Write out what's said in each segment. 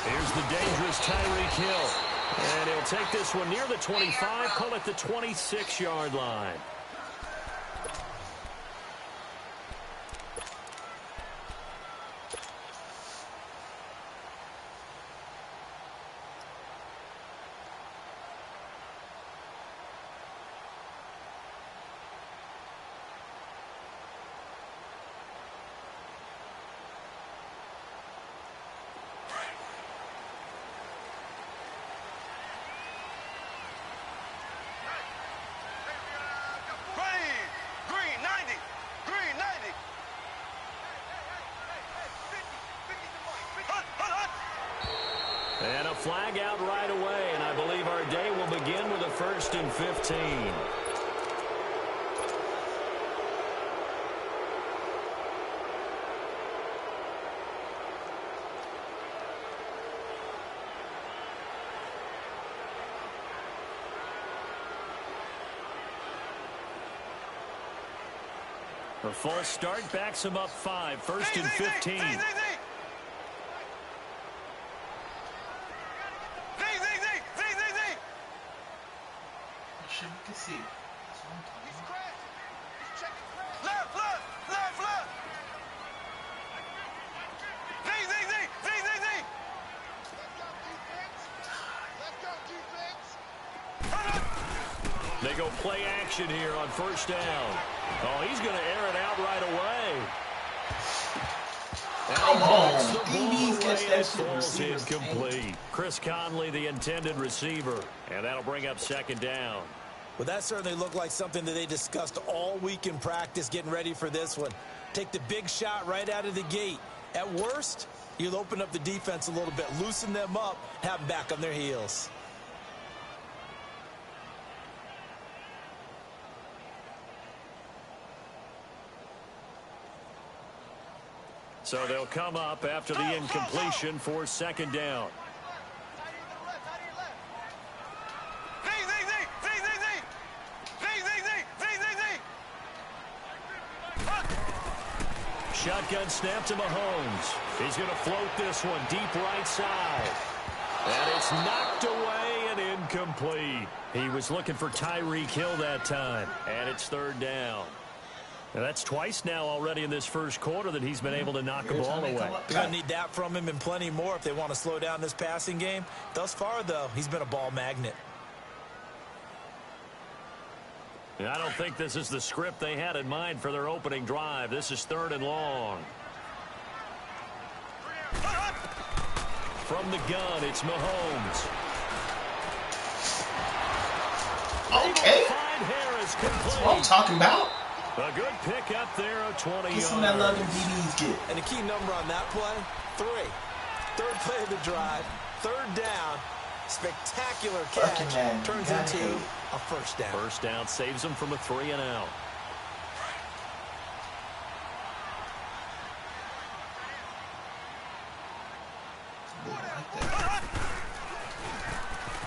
Here's the dangerous Tyreek Hill. And he'll take this one near the 25, call it the 26-yard line. And a flag out right away, and I believe our day will begin with a 1st and 15. The false start backs him up 5, 1st and 15. See. Left. They go play action here on 1st down. Oh, he's going to air it out right away. Come on. The DBs catch that shit. falls incomplete. Chris Conley, the intended receiver. And that'll bring up 2nd down. Well, that certainly looked like something that they discussed all week in practice, getting ready for this one. Take the big shot right out of the gate. At worst, you'll open up the defense a little bit, loosen them up, have them back on their heels. So they'll come up after the incompletion for 2nd down. Shotgun snap to Mahomes. He's going to float this one deep right side. And it's knocked away and incomplete. He was looking for Tyreek Hill that time. And it's 3rd down. And that's twice now already in this first quarter that he's been able to knock a ball away. They're going to need that from him and plenty more if they want to slow down this passing game. Thus far, though, he's been a ball magnet. I don't think this is the script they had in mind for their opening drive. This is 3rd and long. From the gun, it's Mahomes. Okay. Harris That's what I'm talking about. A good pick up there of 20 yards. Get some of that love them DBs get. And the key number on that play, 3. 3rd play of the drive, 3rd down. Spectacular catch turns into a 1st down. 1st down saves them from a 3-and-out.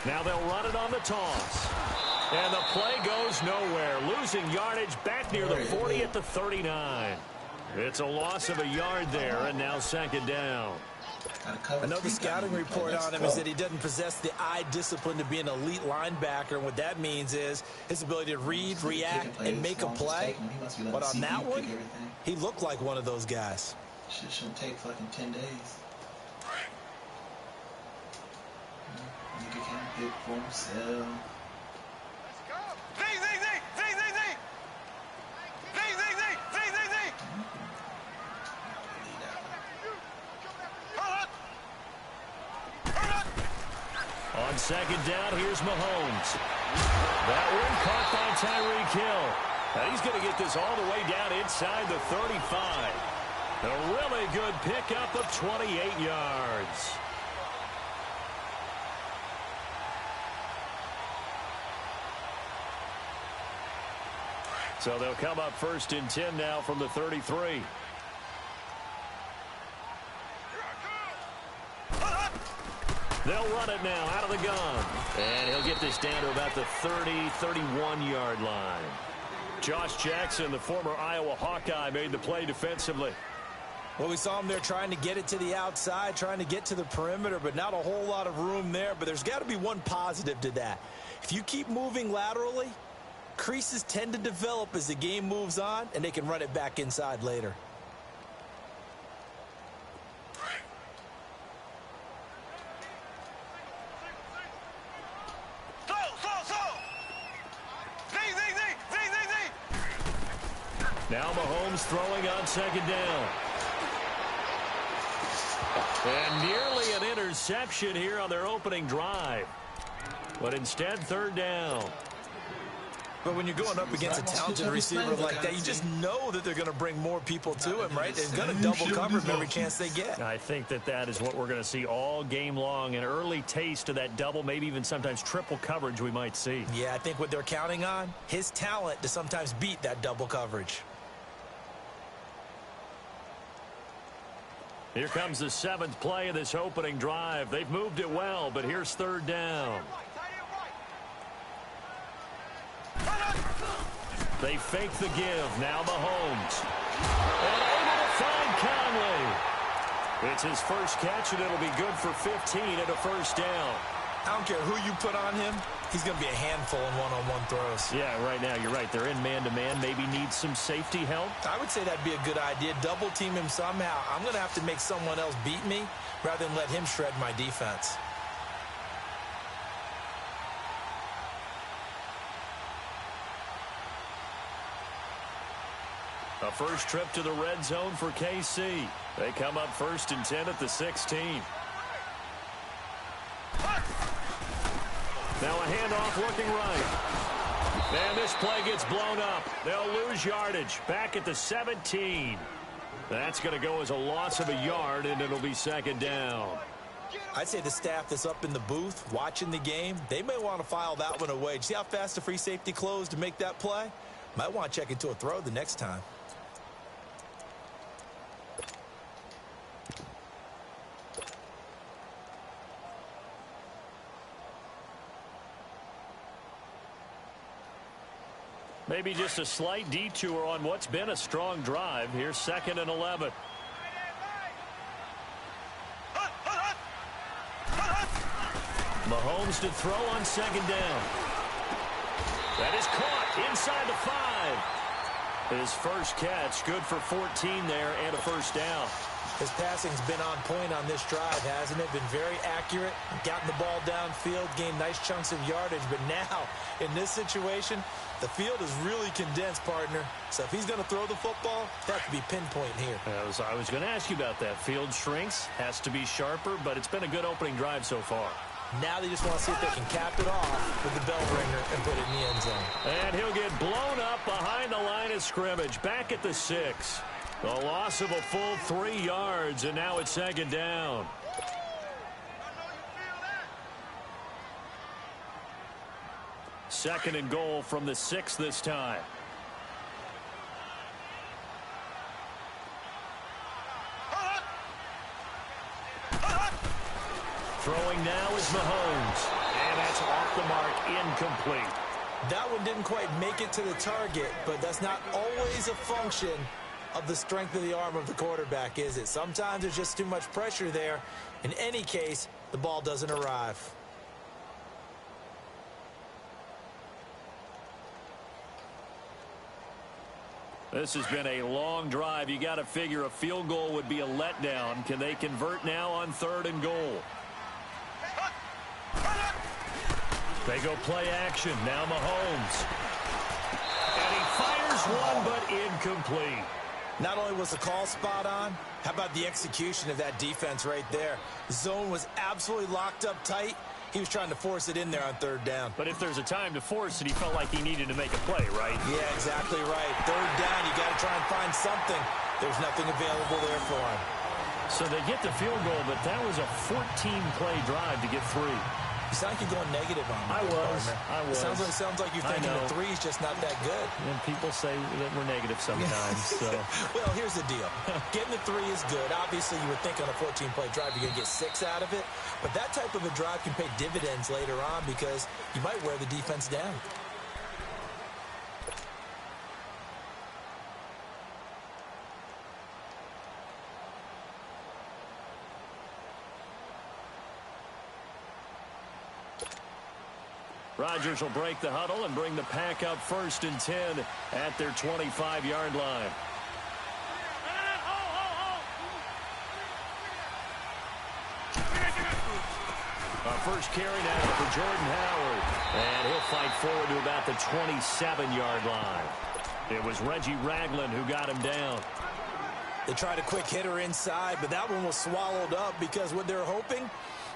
Now they'll run it on the toss. And the play goes nowhere. Losing yardage back near the 40 at the 39. It's a loss of a yard there, and now 2nd down. I know the scouting report on him is that he doesn't possess the eye discipline to be an elite linebacker. And what that means is his ability to read, react, and make a play. But on that one, he looked like one of those guys. Shit shouldn't take fucking 10 days. Nigga can't pick for himself. On 2nd down, here's Mahomes. That one caught by Tyreek Hill. And he's going to get this all the way down inside the 35. A really good pickup of 28 yards. So they'll come up 1st and 10 now from the 33. They'll run it now out of the gun. And he'll get this down to about the 30, 31-yard line. Josh Jackson, the former Iowa Hawkeye, made the play defensively. Well, we saw him there trying to get it to the outside, trying to get to the perimeter, but not a whole lot of room there. But there's got to be one positive to that. If you keep moving laterally, creases tend to develop as the game moves on, and they can run it back inside later. Now Mahomes throwing on second down. And nearly an interception here on their opening drive. But instead, third down. But when you're going up against a talented receiver like that, you just know that they're going to bring more people to him, right? They're going to double cover him every chance they get. I think that is what we're going to see all game long. An early taste of that double, maybe even sometimes triple coverage we might see. Yeah, I think what they're counting on, his talent to sometimes beat that double coverage. Here comes the 7th play of this opening drive. They've moved it well, but here's third down. They fake the give. Now Mahomes. And able to find Conley. It's his first catch, and it'll be good for 15 and a first down. I don't care who you put on him. He's going to be a handful in one-on-one throws. Yeah, right now, you're right. They're in man-to-man. Maybe need some safety help. I would say that'd be a good idea. Double team him somehow. I'm going to have to make someone else beat me rather than let him shred my defense. A first trip to the red zone for KC. They come up 1st and 10 at the 16. Now a handoff looking right. And this play gets blown up. They'll lose yardage. Back at the 17. That's going to go as a loss of a yard, and it'll be second down. I'd say the staff that's up in the booth watching the game, they may want to file that one away. See how fast the free safety closed to make that play? Might want to check into a throw the next time. Maybe just a slight detour on what's been a strong drive. Here's 2nd and 11. Mahomes to throw on second down. That is caught inside the 5. His first catch, good for 14 there and a first down. His passing's been on point on this drive, hasn't it? Been very accurate, gotten the ball downfield, gained nice chunks of yardage. But now, in this situation, the field is really condensed, partner. So if he's going to throw the football, that could be pinpoint here. I was going to ask you about that. Field shrinks, has to be sharper, but it's been a good opening drive so far. Now they just want to see if they can cap it off with the bell ringer and put it in the end zone. And he'll get blown up behind the line of scrimmage, back at the 6. A loss of a full 3 yards, and now it's second down. Second and goal from the 6 this time. Throwing now is Mahomes. And that's off the mark, incomplete. That one didn't quite make it to the target, but that's not always a function of the strength of the arm of the quarterback, is it? Sometimes there's just too much pressure there. In any case, the ball doesn't arrive. This has been a long drive. You got to figure a field goal would be a letdown. Can they convert now on 3rd and goal? They go play action. Now Mahomes. And he fires one, but incomplete. Not only was the call spot on, how about the execution of that defense right there? The zone was absolutely locked up tight. He was trying to force it in there on 3rd down. But if there's a time to force it, he felt like he needed to make a play, right? Yeah, exactly right. 3rd down, you got to try and find something. There's nothing available there for him. So they get the field goal, but that was a 14-play drive to get 3. You sound like you're going negative on me. I was. Sounds like you're thinking the 3's just not that good. And people say that we're negative sometimes. So. Well, here's the deal. Getting the 3 is good. Obviously, you would think on a 14-play drive you're going to get 6 out of it. But that type of a drive can pay dividends later on because you might wear the defense down. Rodgers will break the huddle and bring the pack up 1st and 10 at their 25-yard line. First carry now for Jordan Howard. And he'll fight forward to about the 27-yard line. It was Reggie Ragland who got him down. They tried a quick hitter inside, but that one was swallowed up because what they're hoping,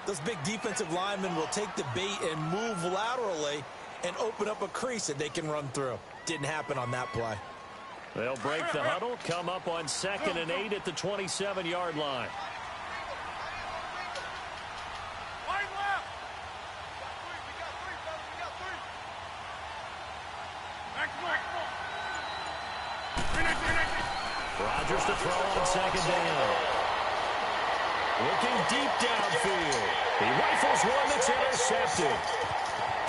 those big defensive linemen will take the bait and move laterally and open up a crease that they can run through. Didn't happen on that play. They'll break the huddle, come up on 2nd and 8 at the 27-yard line. Rodgers to throw on 2nd down. Looking deep downfield. He rifles one that's intercepted.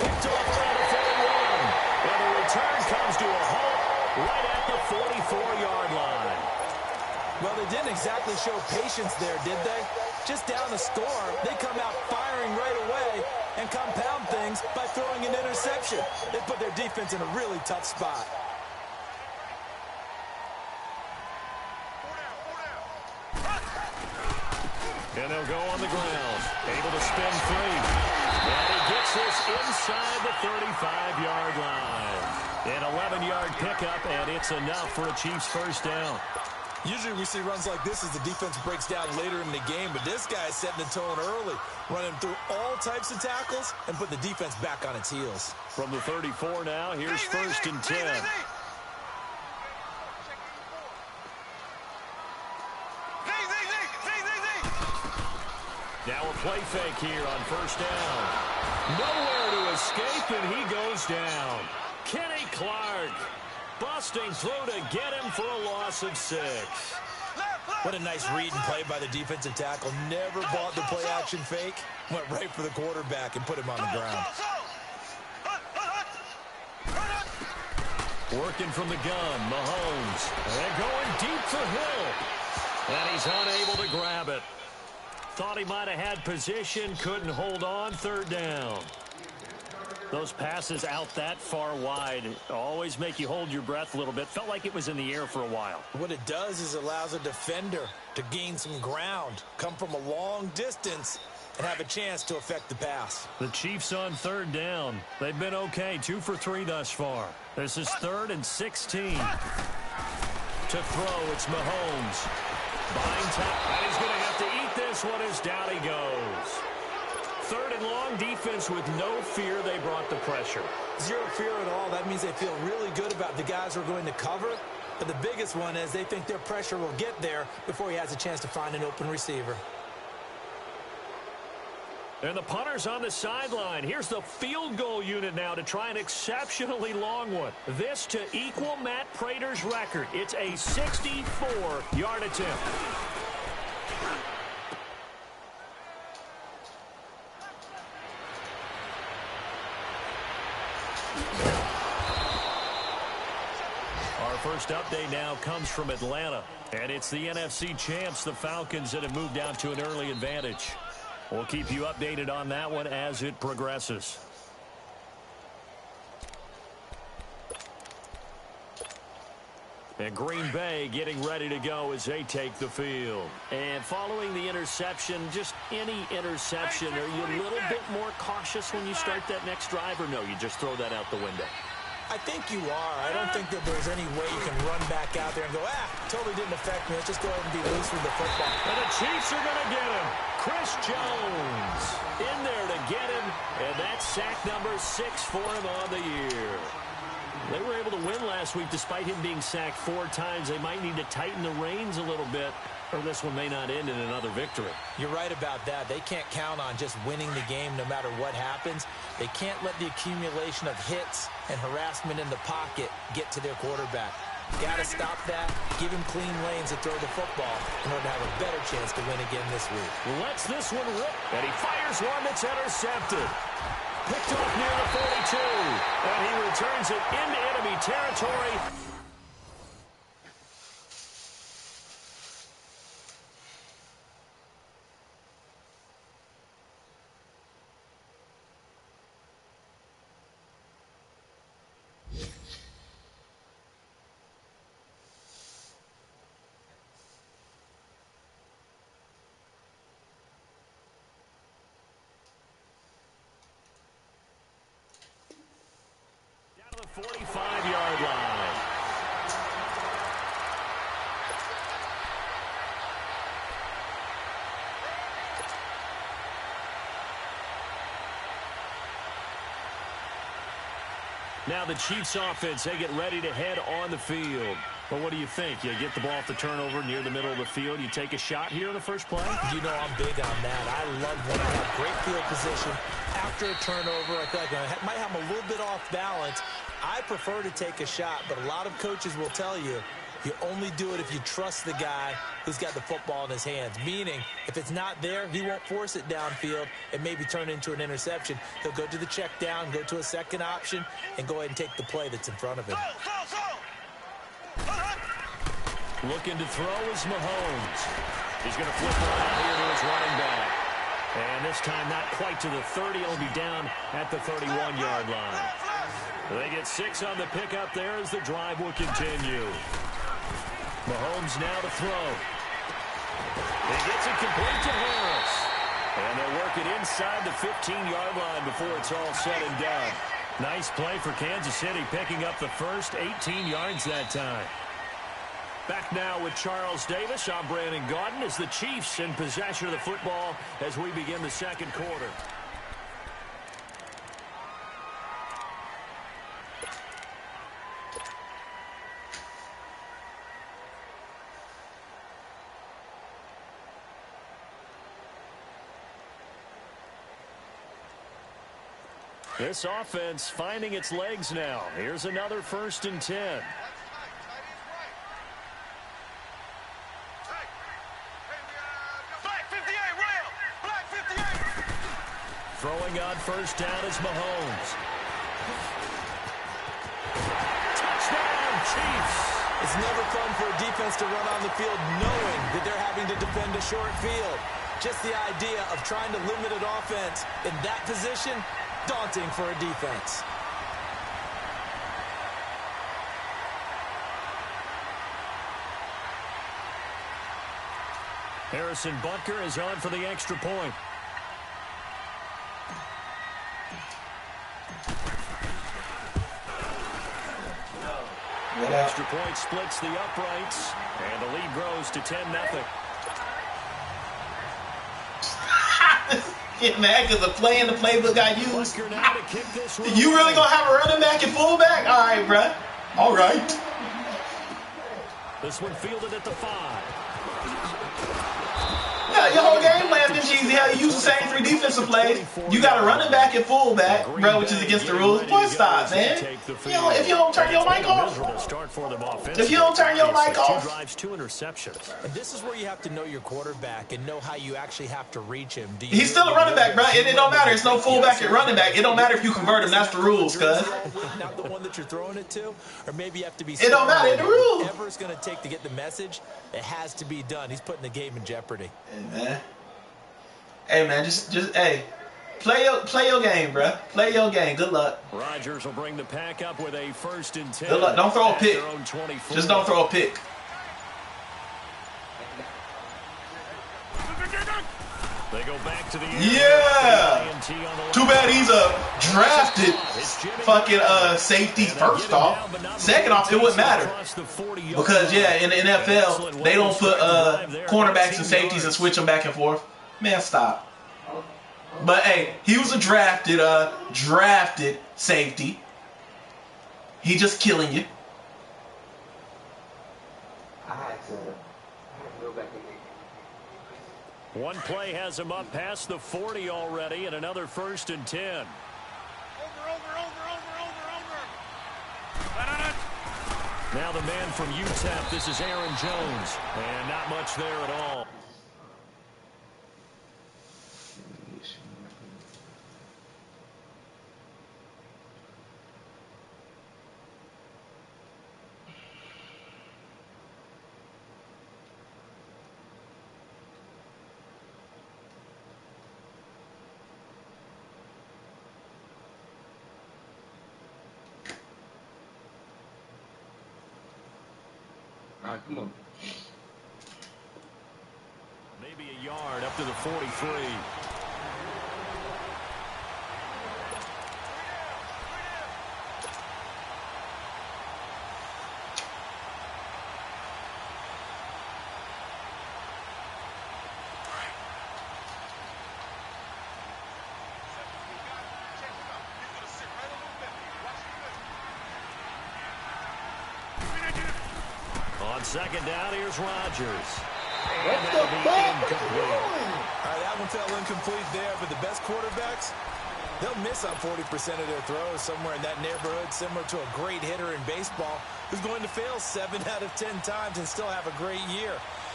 Picked off around the 41. And the return comes to a halt right at the 44-yard line. Well, they didn't exactly show patience there, did they? Just down the score, they come out firing right away and compound things by throwing an interception. They put their defense in a really tough spot. And they'll go on the ground. Able to spin free. And he gets this inside the 35-yard line. An 11-yard pickup, and it's enough for a Chiefs first down. Usually we see runs like this as the defense breaks down later in the game, but this guy is setting the tone early, running through all types of tackles and put the defense back on its heels. From the 34 now, here's 1st and 10. Now a play fake here on 1st down. Nowhere to escape, and he goes down. Kenny Clark busting through to get him for a loss of 6. What a nice read and play by the defensive tackle. Never bought the play-action fake. Went right for the quarterback and put him on the ground. Working from the gun, Mahomes. And going deep for Hill. And he's unable to grab it. Thought he might have had position, couldn't hold on, 3rd down. Those passes out that far wide always make you hold your breath a little bit. Felt like it was in the air for a while. What it does is it allows a defender to gain some ground, come from a long distance, and have a chance to affect the pass. The Chiefs on 3rd down. They've been okay, 2 for 3 thus far. This is 3rd and 16. To throw, it's Mahomes. Behind top, and he's going to have to eat this one as down he goes. 3rd and long, defense with no fear. They brought the pressure. Zero fear at all. That means they feel really good about the guys who are going to cover. But the biggest one is they think their pressure will get there before he has a chance to find an open receiver. And the punter's on the sideline. Here's the field goal unit now to try an exceptionally long one. This to equal Matt Prater's record. It's a 64-yard attempt. Our first update now comes from Atlanta. And it's the NFC champs, the Falcons, that have moved out to an early advantage. We'll keep you updated on that one as it progresses. And Green Bay getting ready to go as they take the field. And following the interception, just any interception, are you a little bit more cautious when you start that next drive, or no, you just throw that out the window? I think you are. I don't think that there's any way you can run back out there and go, totally didn't affect me. Let's just go ahead and be loose with the football. And the Chiefs are going to get him. Chris Jones in there to get him. And that's sack number 6 for him on the year. They were able to win last week despite him being sacked 4 times. They might need to tighten the reins a little bit, or this one may not end in another victory. You're right about that. They can't count on just winning the game no matter what happens. They can't let the accumulation of hits and harassment in the pocket get to their quarterback. Got to stop that, give him clean lanes to throw the football in order to have a better chance to win again this week. Lets this one rip, and he fires one that's intercepted. Picked off near the 42, and he returns it into enemy territory. 45-yard line. Now the Chiefs offense, they get ready to head on the field. But what do you think? You get the ball off the turnover near the middle of the field. You take a shot here in the first play? You know I'm big on that. I love when I have great field position. After a turnover, I feel like I might have a little bit off balance. I prefer to take a shot, but a lot of coaches will tell you, you only do it if you trust the guy who's got the football in his hands. Meaning, if it's not there, he won't force it downfield and maybe turn it into an interception. He'll go to the check down, go to a second option, and go ahead and take the play that's in front of him. Looking to throw is Mahomes. He's going to flip one out here to his running back. And this time not quite to the 30. He'll be down at the 31-yard line. They get 6 on the pickup there as the drive will continue. Mahomes now to throw. He gets it complete to Harris. And they'll work it inside the 15-yard line before it's all said and done. Nice play for Kansas City, picking up the first 18 yards that time. Back now with Charles Davis. I'm Brandon Gaudin as the Chiefs in possession of the football as we begin the second quarter. This offense finding its legs now. Here's another 1st and 10. Throwing on 1st down is Mahomes. Touchdown, Chiefs! It's never fun for a defense to run on the field knowing that they're having to defend a short field. Just the idea of trying to limit an offense in that position, daunting for a defense. Harrison Butker is on for the extra point. The extra point splits the uprights, and the lead grows to 10-0. Get mad because the play in the playbook got used. You really gonna have a running back and fullback? All right, bruh. All right. This one fielded at the 5. Yeah, your whole game plan been cheesy. How you use the same 3 defensive plays. You got a running back and fullback, bro, which is against the rules. Boy, stop, man. If you don't turn your mic off. If you don't turn your mic off. 2 drives, 2 interceptions. And this is where you have to know your quarterback and know how you actually have to reach him. He's still a running back, bro. It don't matter. It's no fullback and running back. It don't matter if you convert him. That's the rules, cuz. Not the one that you're throwing it to, or maybe you have to be. It don't matter. The rules. Whatever it's going to take to get the message, it has to be done. He's putting the game in jeopardy. Hey man, just hey, play your game, bro. Play your game. Good luck. Rodgers will bring the pack up with a 1st and 10. Good luck. Don't throw a pick. Just don't throw a pick. They go back to the yeah. Too bad he's a drafted fucking safety first off. Second off, it wouldn't matter. Because, yeah, in the NFL, they don't put cornerbacks and safeties and switch them back and forth. Man, stop. But, hey, he was a drafted safety. He just killing you. One play has him up past the 40 already, and another 1st and 10. Now the man from UTEP, this is Aaron Jones, and not much there at all. Come on. Maybe a yard up to the 43. On second down, here's Rodgers. What the fuck? All right, that one fell incomplete there, but the best quarterbacks, they'll miss on 40% of their throws somewhere in that neighborhood, similar to a great hitter in baseball who's going to fail 7 out of 10 times and still have a great year.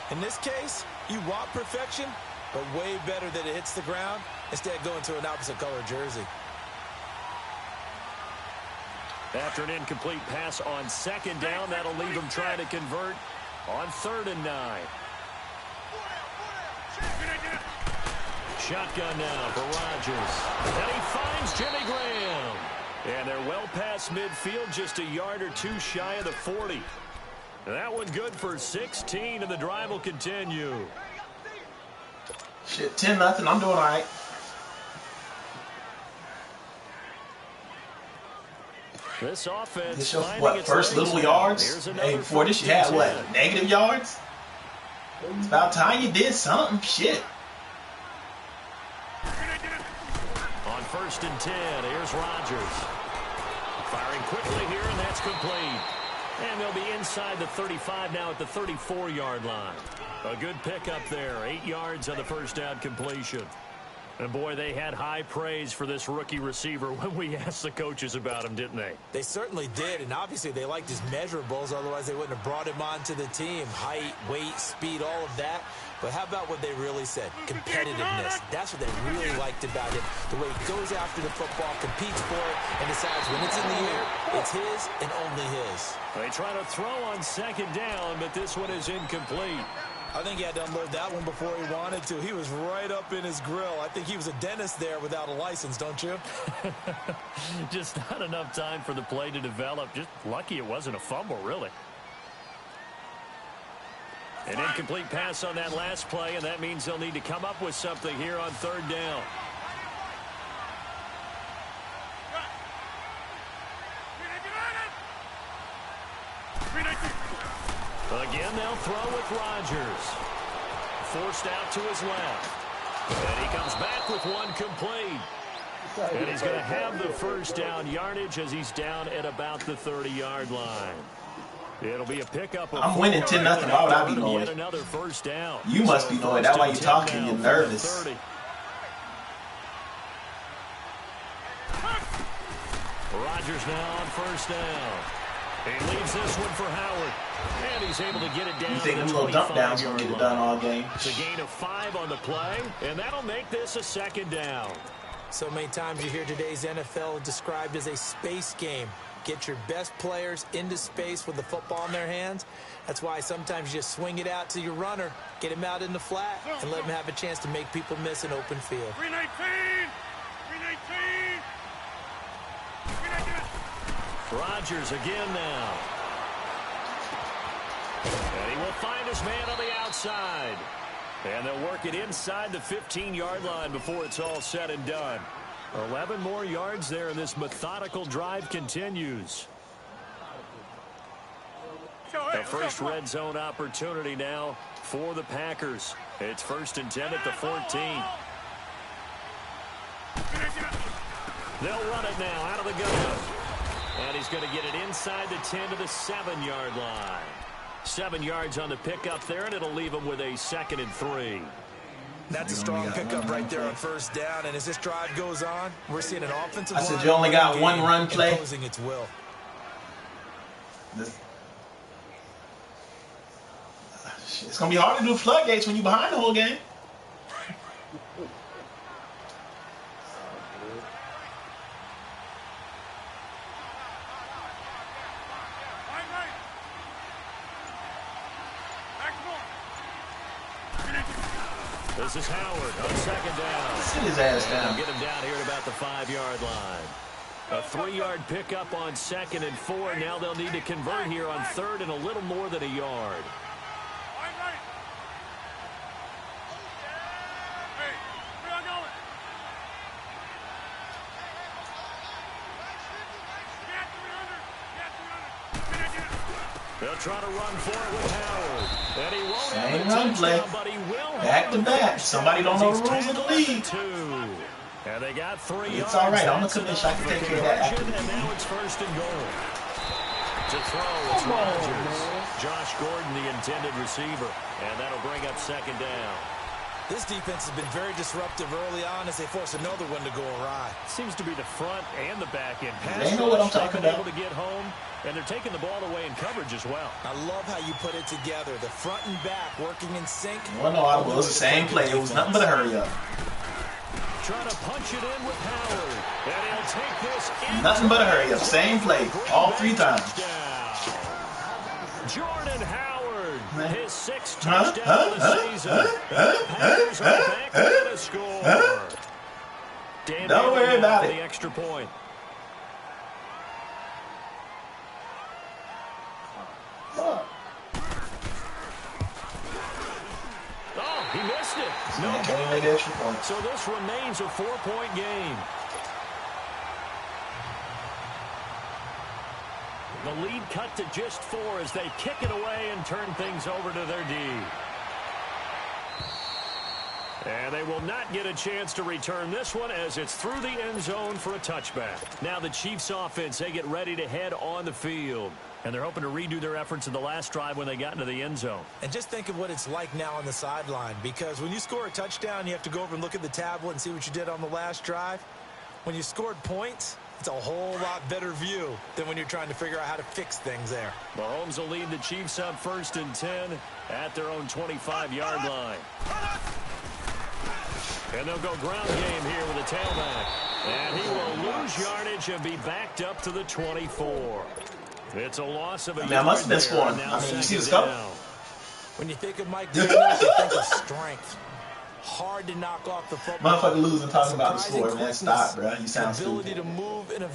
In this case, you want perfection, but way better that it hits the ground instead of going to an opposite color jersey. After an incomplete pass on second down, that'll leave him trying to convert on 3rd and 9. Shotgun now for Rodgers. And he finds Jimmy Graham. And they're well past midfield, just a yard or two shy of the 40. That one good for 16, and the drive will continue. Shit, 10-0. I'm doing all right. This offense. This your, what, first little yards? Hey, before this you had, what, negative yards? It's about time you did something. Shit. On 1st and 10, here's Rodgers. Firing quickly here, and that's complete. And they'll be inside the 35 now at the 34-yard line. A good pickup there. 8 yards on the first down completion. And, boy, they had high praise for this rookie receiver when we asked the coaches about him, didn't they? They certainly did, and obviously they liked his measurables. Otherwise, they wouldn't have brought him onto the team. Height, weight, speed, all of that. But how about what they really said? Competitiveness. That's what they really liked about him. The way he goes after the football, competes for it, and decides when it's in the air, it's his and only his. They try to throw on second down, but this one is incomplete. I think he had to unload that one before he wanted to. He was right up in his grill. I think he was a dentist there without a license, don't you? Just not enough time for the play to develop. Just lucky it wasn't a fumble, really. An incomplete pass on that last play, and that means they'll need to come up with something here on 3rd down. Again, they'll throw with Rodgers. Forced out to his left. And he comes back with one complete. And he's going to have the first down yardage as he's down at about the 30-yard line. It'll be a pickup of I'm winning 10-0. Why would I be knowing? Another first down. You must be knowing. That's why you're talking. You're nervous. Rodgers now on first down. He leaves this one for Howard. And he's able to get it down. You think them little dump downs going to get it done all game? It's a gain of 5 on the play, and that'll make this a 2nd down. So many times you hear today's NFL described as a space game. Get your best players into space with the football in their hands. That's why sometimes you just swing it out to your runner, get him out in the flat, and let him have a chance to make people miss an open field. 319! 319! Rodgers again now. And he will find his man on the outside. And they'll work it inside the 15-yard line before it's all said and done. 11 more yards there, and this methodical drive continues. The first red zone opportunity now for the Packers. It's 1st and 10 at the 14. They'll run it now out of the gun. And he's going to get it inside the 10 to the 7-yard line. 7 yards on the pickup there, and it'll leave him with a 2nd and 3. That's a strong pickup right there on first down. And as this drive goes on, we're seeing an offensive line. I said you only got one run play. Imposing its will. It's going to be hard to do floodgates when you're behind the whole game. This is Howard on 2nd down. Sit his ass down. Get him down here at about the 5-yard line. A 3-yard pickup on 2nd and 4. Now they'll need to convert here on 3rd and a little more than a yard. They'll try to run for it with Howard. And he won't Same run play. Back to back. Somebody don't know the rules of the league. And they got 3 yards. It's all right. I'm going to commission. I can take care of that after the And now it's 1st and goal. To throw, it's Rodgers. Josh Gordon, the intended receiver. And that'll bring up second down. This defense has been very disruptive early on as they force another one to go awry. Seems to be the front and the back end. They know what I'm talking about. Able to get home, and they're taking the ball away in coverage as well. I love how you put it together. The front and back working in sync. Well, no, it was the same play. It was nothing but a hurry up. Trying to punch it in with Howard. And he'll take this. Nothing but a hurry up. Same play. All 3 times. Jordan Howard, his 6th touchdown of the season. Packers are back to the score. Don't worry about it. The extra point. Oh, he missed it. No, can't make an extra point. So this remains a 4-point game. The lead cut to just 4 as they kick it away and turn things over to their D. And they will not get a chance to return this one as it's through the end zone for a touchback. Now the Chiefs offense, they get ready to head on the field. And they're hoping to redo their efforts in the last drive when they got into the end zone. And just think of what it's like now on the sideline, because when you score a touchdown, you have to go over and look at the tablet and see what you did on the last drive. When you scored points, it's a whole lot better view than when you're trying to figure out how to fix things there. Mahomes will lead the Chiefs up 1st and 10 at their own 25-yard line. And they'll go ground game here with a tailback. And he will lose yardage and be backed up to the 24. It's a loss of a yard. I must have been scoring. You see the scope? When you think of Mike Daniels, you think of strength. Hard to knock off the football. Motherfucker losing talking about the score, man. Stop, bro. You sound stupid.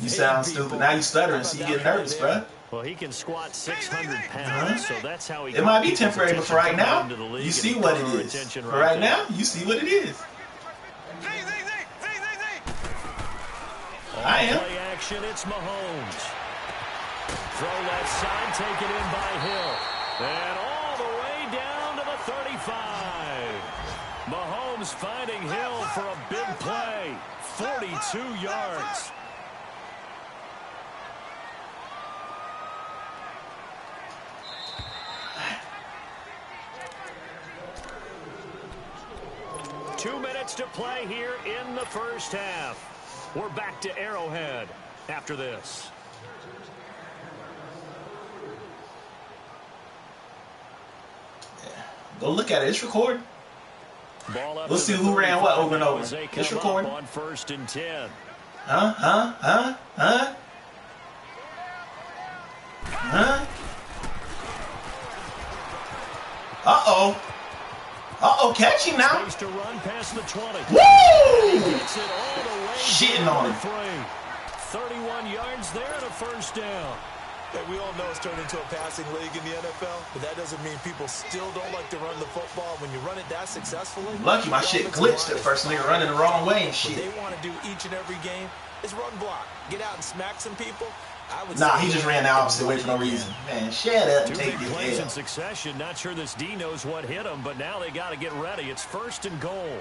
You sound stupid. Now you stuttering, so you get nervous, bro. Well, he can squat 600 pounds, so that's how he. It might be temporary, but for right now, you see what it is. For right now, you see what it is. I am. Play action, it's Mahomes. Throw left side, taken in by Hill. And all the way down to the 35. Mahomes finding Hill for a big play. 42 yards. Two minutes to play here in the first half. We're back to Arrowhead after this. Go look at it. It's recording. We'll see who ran what over and over. It's recording. On 1st and 10. Huh? Uh-oh, catch him now. To run past the 20. Woo! Gets it all the way. Shitting on him. 31 yards there and a first down. Hey, we all know it's turned into a passing league in the NFL, but that doesn't mean people still don't like to run the football. When you run it that successfully, lucky my shit glitched at first. Nigga running the wrong way and shit. What they want to do each and every game is run block, get out and smack some people. Nah, he just ran the opposite way for no reason. Man, shut up and take big this plays L. in succession. Not sure this D knows what hit him, but now they got to get ready. It's 1st and goal.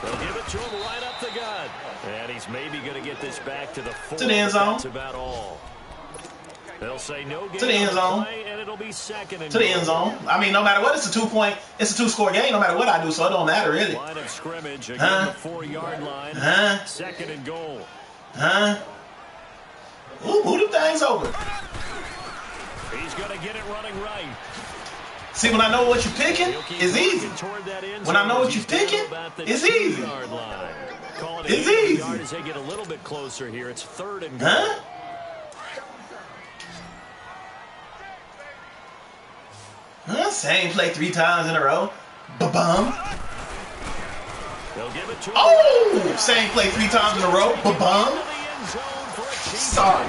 They'll give it to him right up the gut. And he's maybe going to get this back to the 4. To the end zone. That's about all. They'll say no game to the end zone. And it'll be 2nd and to the end zone. I mean, no matter what, it's a 2-score game. No matter what I do, so it don't matter really. Line of scrimmage again, the 4-yard line. 2nd and goal. Ooh, move them things over. He's going to get it running right. See, when I know what you're picking, it's easy. When I know what you're picking, it's easy. It's easy. As they get a little bit closer here, it's 3rd and goal. Same play 3 times in a row. Ba-bum. They'll give it to him. Oh! Same play 3 times in a row. Ba-bum. Sorry.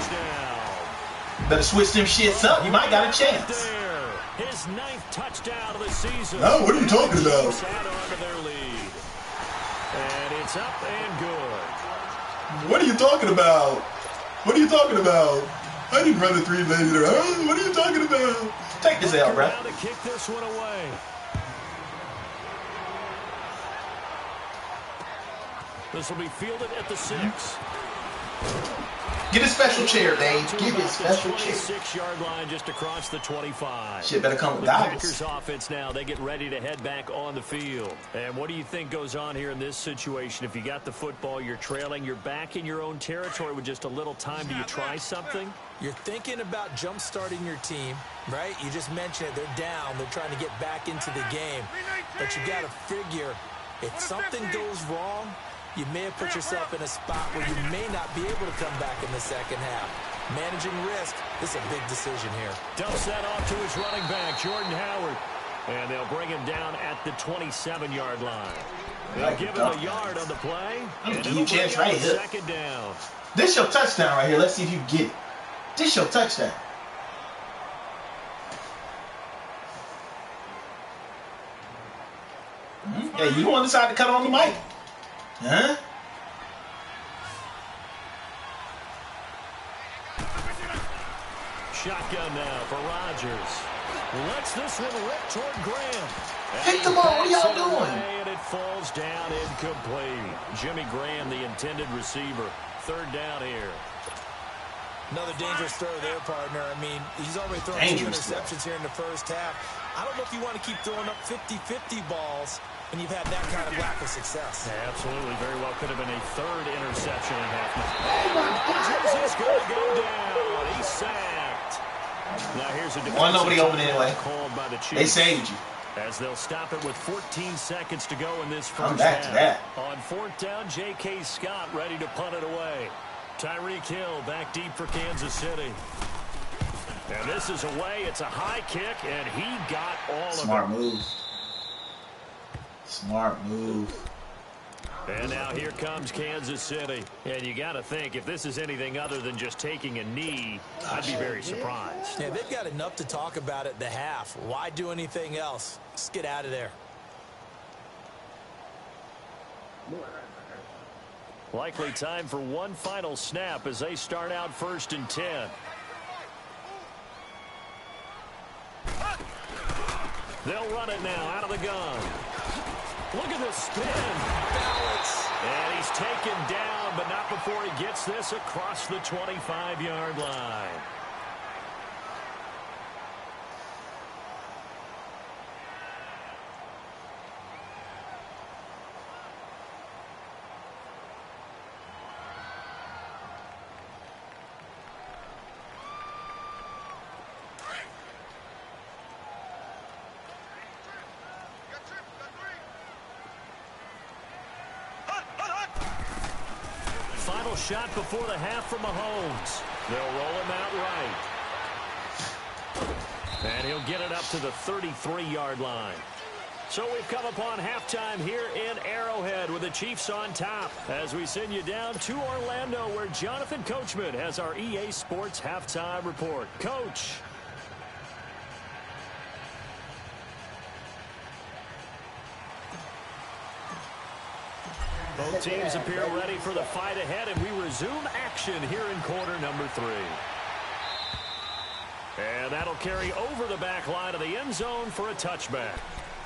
Better switch them shits up. You might got a chance. His 9th touchdown of the season. Oh, what are you talking about? And it's up and good. What are you talking about? What are you talking about? I didn't run the 3 plays in a row. What are you talking about? Take this out, bro. To kick this one away. This will be fielded at the 6. Get a special chair, Dave. Give it a special chair. 6-yard line just across the 25. Shit better come with the goggles. Packers offense now, they get ready to head back on the field. And what do you think goes on here in this situation? If you got the football, you're trailing, you're back in your own territory with just a little time. Do you try something? You're thinking about jump-starting your team, right? You just mentioned it. They're down. They're trying to get back into the game. But you got to figure, if something goes wrong, you may have put yourself in a spot where you may not be able to come back in the second half. Managing risk, this is a big decision here. Dumps that off to his running back, Jordan Howard. And they'll bring him down at the 27-yard line. They'll give him a yard on the play. I'm gonna give you a chance right here. Second down. This your touchdown right here. Let's see if you get it. This your touchdown. Hey, you want to decide to cut on the mic? Huh? Shotgun now for Rodgers. Lets this one rip toward Graham. Take the ball. What are y'all doing? And it falls down incomplete. Jimmy Graham, the intended receiver. Third down here. Another dangerous throw there, partner. I mean, he's already thrown 2 interceptions here in the first half. I don't know if you want to keep throwing up 50-50 balls when you've had that kind of lack of success. Yeah, absolutely. Very well could have been a third interception in half. Rodgers is going to go down. He's sacked. Now here's a one nobody open anyway. Called by the Chiefs. They saved you. As they'll stop it with 14 seconds to go in this first I'm back half. to that. On fourth down, J.K. Scott ready to punt it away. Tyreek Hill back deep for Kansas City. And this is away. It's a high kick, and he got all Smart of it. move. Smart move. And now here comes Kansas City. And you got to think, if this is anything other than just taking a knee, I'd be very surprised. Yeah, they've got enough to talk about at the half. Why do anything else? Let's get out of there. Likely time for one final snap as they start out 1st and 10. They'll run it now out of the gun. Look at the spin. Balance. And he's taken down, but not before he gets this across the 25-yard line. Final shot before the half from Mahomes. They'll roll him out right. And he'll get it up to the 33-yard line. So we've come upon halftime here in Arrowhead with the Chiefs on top as we send you down to Orlando where Jonathan Coachman has our EA Sports halftime report. Coach. Both teams appear ready for the fight ahead, and we resume action here in quarter number 3. And that'll carry over the back line of the end zone for a touchback.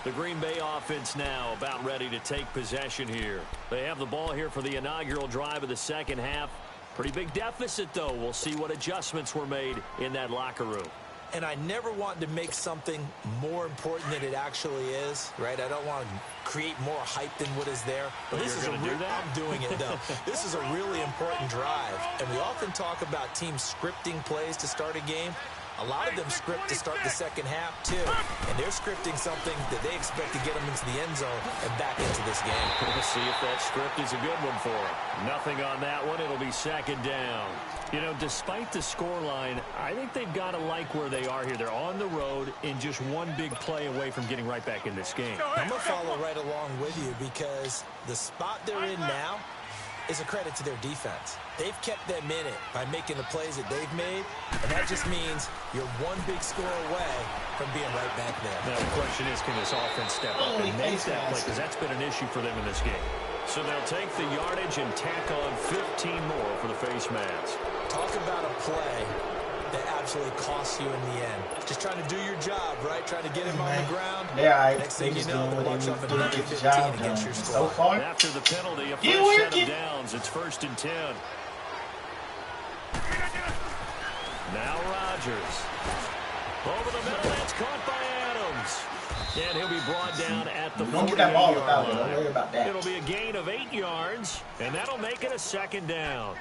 The Green Bay offense now about ready to take possession here. They have the ball here for the inaugural drive of the second half. Pretty big deficit, though. We'll see what adjustments were made in that locker room. And I never want to make something more important than it actually is, right? I don't want to create more hype than what is there. But this is I'm doing it, though. This is a really important drive. And we often talk about teams scripting plays to start a game. A lot of them script to start the second half, too. And they're scripting something that they expect to get them into the end zone and back into this game. We'll see if that script is a good one for them. Nothing on that one. It'll be second down. You know, despite the scoreline, I think they've got to like where they are here. They're on the road and just one big play away from getting right back in this game. I'm going to follow right along with you because the spot they're in now is a credit to their defense. They've kept them in it by making the plays that they've made, and that just means you're one big score away from being right back there. Now, the question is, can this offense step up and make that play? Because that's been an issue for them in this game. So they'll take the yardage and tack on 15 more for the face mask. Talk about a play that absolutely costs you in the end. Just trying to do your job, right? Trying to get him on the ground. Yeah, next thing you know, they march off another 15 against your squad. So far. After the penalty, a first set of downs. It's 1st and 10. Now Rodgers. Over the middle, that's caught by Adams. And he'll be brought down at the 40-yard line. Don't worry about that. It'll be a gain of 8 yards, and that'll make it a second down.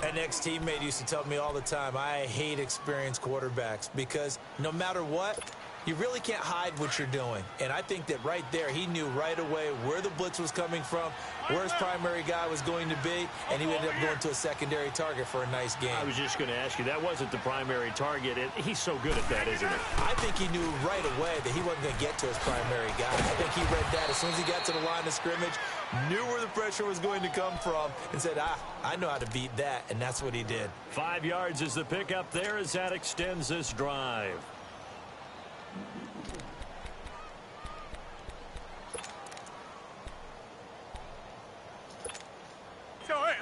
An ex-teammate used to tell me all the time, I hate experienced quarterbacks because no matter what, you really can't hide what you're doing. And I think that right there, he knew right away where the blitz was coming from, where his primary guy was going to be, and he ended up going to a secondary target for a nice game. I was just going to ask you, that wasn't the primary target. He's so good at that, isn't he? I think he knew right away that he wasn't going to get to his primary guy. I think he read that as soon as he got to the line of scrimmage, knew where the pressure was going to come from, and said, I know how to beat that, and that's what he did. 5 yards is the pickup there as that extends this drive.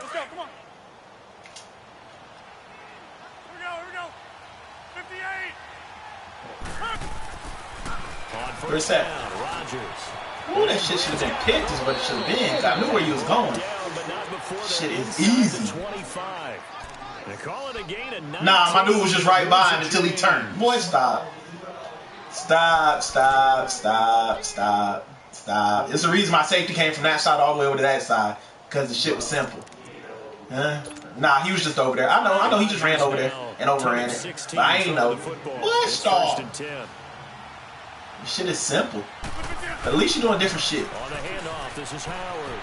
Let's go, come on. Here we go. 58. Where's that? Rodgers. Ooh, that shit should have been picked is what it should have been. I knew where he was going. Shit is easy. Nah, my dude was just right by him until he turned. Boy, stop. Stop. It's the reason my safety came from that side all the way over to that side. Because the shit was simple. Nah, he was just over there. I know he just ran over there and overran it. But I ain't know. What? Stop. This shit is simple. At least you're doing different shit. On the handoff, this is Howard.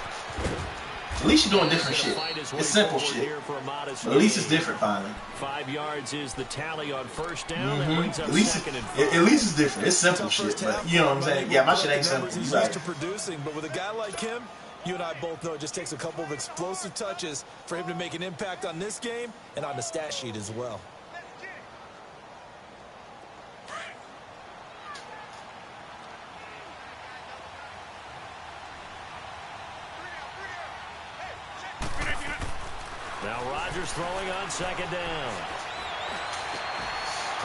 At least you're doing different shit. It's simple shit. But at least it's different finally. 5 yards is the tally on first down. That brings up At least it's different. It's simple shit. But you know what I'm saying? Yeah, my shit ain't simple. He's used to producing, but with a guy like him, you and I both know it just takes a couple of explosive touches for him to make an impact on this game and on the stat sheet as well. Now Rodgers throwing on second down.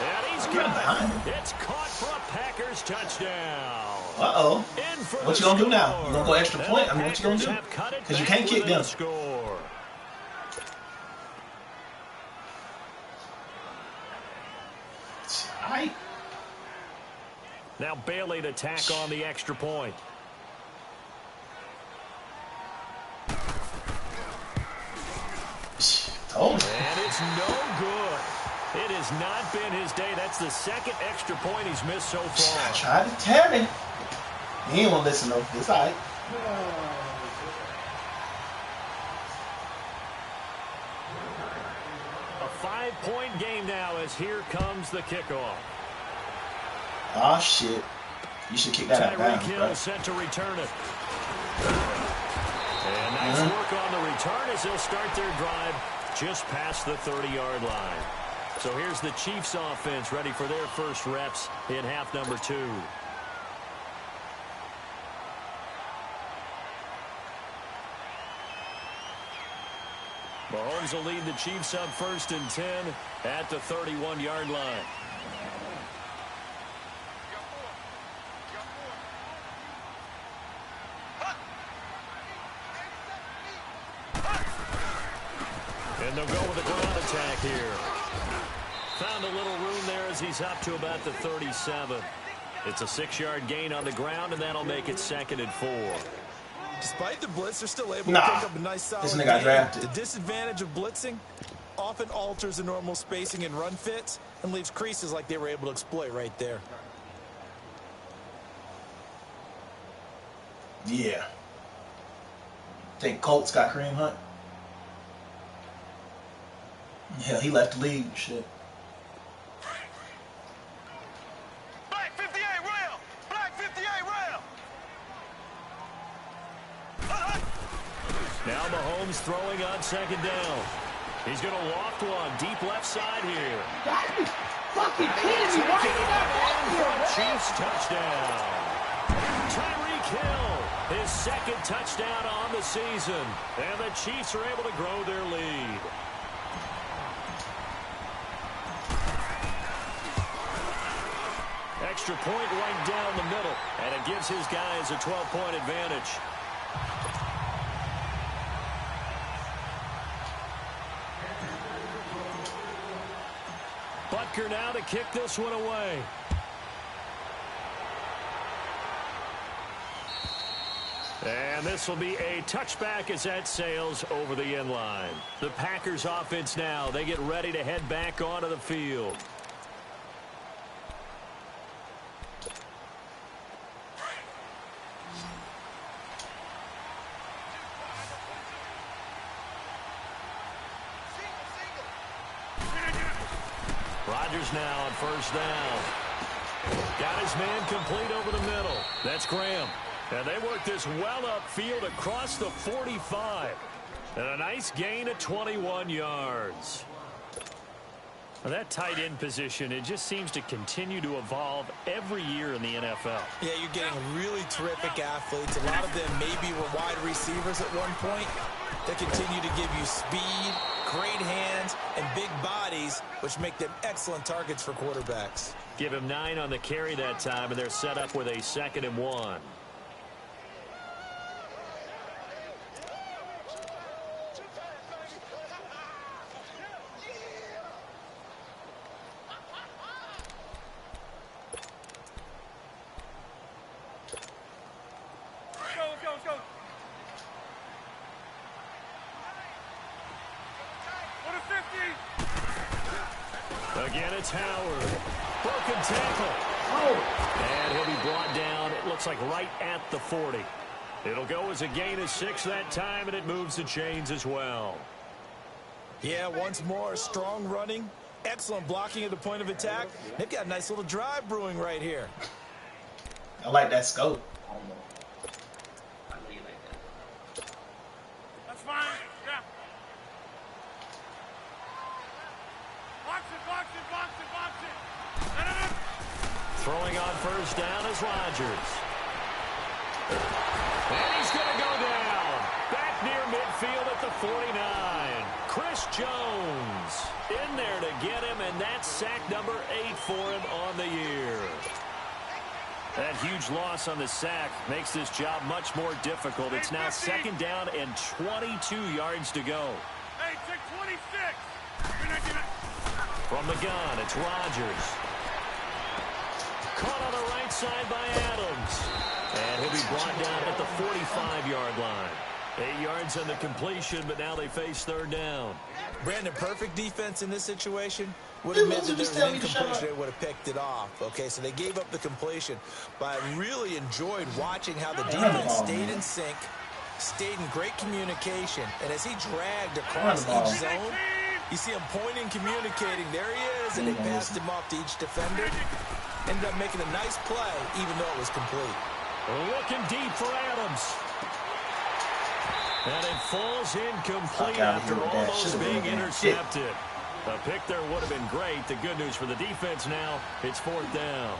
And he's got it. It's caught for a Packers touchdown. Uh-oh. What you gonna do now? You gonna go extra point? I mean, what you gonna do? Because you can't kick them. Alright. Now Bailey to tack on the extra point. Oh. And it's no good. It has not been his day. That's the second extra point he's missed so far. I tried to tell him. He ain't gonna listen though. It's alright. A 5-point game now as here comes the kickoff. Oh shit. You should kick that out of bounds, bro. Set to return it. And nice work on the return as they'll start their drive just past the 30-yard line. So here's the Chiefs offense ready for their first reps in half number 2. Mahomes will lead the Chiefs up 1st and 10 at the 31-yard line. And they'll go with a ground attack here. Found a little room there as he's up to about the 37. It's a 6-yard gain on the ground, and that'll make it 2nd and 4. Despite the blitz, they're still able to pick up a nice solid this nigga drafted. The disadvantage of blitzing often alters the normal spacing and run fits and leaves creases like they were able to exploit right there. Yeah. Think Colts got Kareem Hunt? Hell, he left the league. Shit. Black 58 rail. Black 58 rail. Now Mahomes throwing on second down. He's going to loft one deep left side here. Fucking kidding me. Why you not back here? Chiefs touchdown. Tyreek Hill, his 2nd touchdown on the season. And the Chiefs are able to grow their lead. Extra point right down the middle, and it gives his guys a 12-point advantage. kicker now to kick this one away. And this will be a touchback as that sails over the end line. The Packers offense now, they get ready to head back onto the field. Rodgers now on first down. Got his man complete over the middle. That's Graham. And they work this well upfield across the 45. And a nice gain of 21 yards. Well, that tight end position, it just seems to continue to evolve every year in the NFL. Yeah, you're getting really terrific athletes. A lot of them maybe were wide receivers at one point. They continue to give you speed, great hands, and big bodies, which make them excellent targets for quarterbacks. Give him 9 on the carry that time, and they're set up with a 2nd and 1. Again, it's Howard. Broken tackle. And he'll be brought down, it looks like right at the 40. It'll go as a gain of 6 that time, and it moves the chains as well. Yeah, once more, strong running, excellent blocking at the point of attack. They've got a nice little drive brewing right here. I like that scope. That's fine. Yeah. Box it. Throwing on first down is Rodgers. And he's going to go down. Back near midfield at the 49. Chris Jones in there to get him, and that's sack number 8 for him on the year. That huge loss on the sack makes this job much more difficult. It's now 2nd down and 22 yards to go. Hey, check 26. From the gun, it's Rodgers. Caught on the right side by Adams. And he'll be brought down at the 45-yard line. 8 yards on the completion, but now they face 3rd down. Brandon, perfect defense in this situation. Would have meant that there was an incompletion, they would have picked it off. Okay, so they gave up the completion. But I really enjoyed watching how the defense stayed in sync, stayed in great communication. And as he dragged across each zone, you see him pointing, communicating. There he is, and they passed him off to each defender. Ended up making a nice play, even though it was complete. Looking deep for Adams. And it falls incomplete after almost being intercepted. A pick there would have been great. The good news for the defense now, it's 4th down.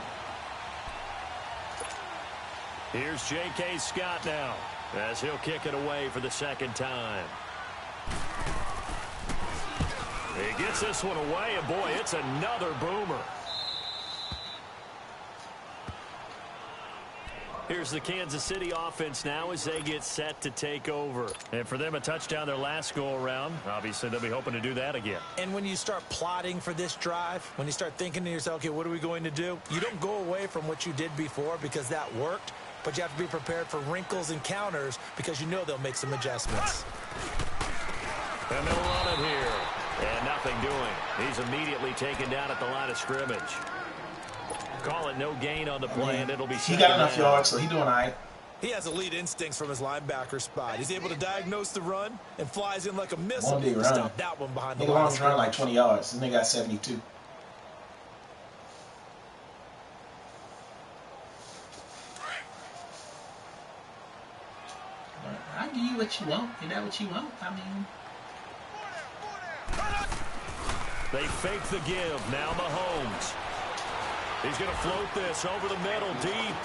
Here's J.K. Scott now, as he'll kick it away for the 2nd time. He gets this one away, and boy, it's another boomer. Here's the Kansas City offense now as they get set to take over. And for them, a touchdown their last go-around. Obviously, they'll be hoping to do that again. And when you start plotting for this drive, when you start thinking to yourself, okay, what are we going to do? You don't go away from what you did before because that worked, but you have to be prepared for wrinkles and counters because you know they'll make some adjustments. And they'll run it here. And nothing doing. He's immediately taken down at the line of scrimmage. Call it no gain on the play, and it'll be he got enough yards, so he's doing all right. He has elite instincts from his linebacker spot. He's able to diagnose the run and flies in like a missile to stop that one behind the line. Nigga run like 20 yards. This nigga got 72. I'll give you what you want. Is that what you want? I mean... They fake the give. Now Mahomes. He's going to float this over the middle, deep.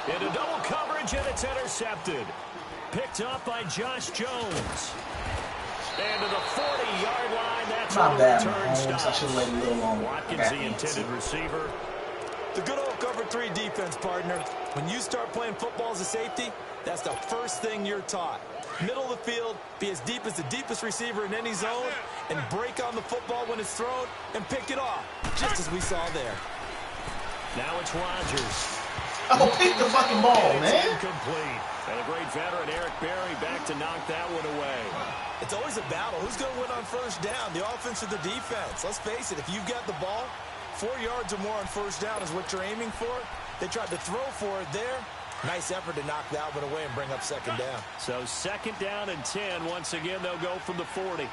Into double coverage, and it's intercepted. Picked up by Josh Jones. And to the 40-yard line, that's where the return stops. I should have waited a little longer. Watkins, the intended receiver. The good old cover 3 defense, partner. When you start playing football as a safety, that's the first thing you're taught. Middle of the field, be as deep as the deepest receiver in any zone, and break on the football when it's thrown and pick it off, just as we saw there. Now it's Rodgers. Oh, pick the fucking ball, man. Incomplete. And a great veteran, Eric Berry, back to knock that one away. It's always a battle. Who's going to win on first down, the offense or the defense? Let's face it, if you've got the ball, 4 yards or more on first down is what you're aiming for. They tried to throw for it there. Nice effort to knock that one away and bring up second down. So second down and 10. Once again, they'll go from the 40.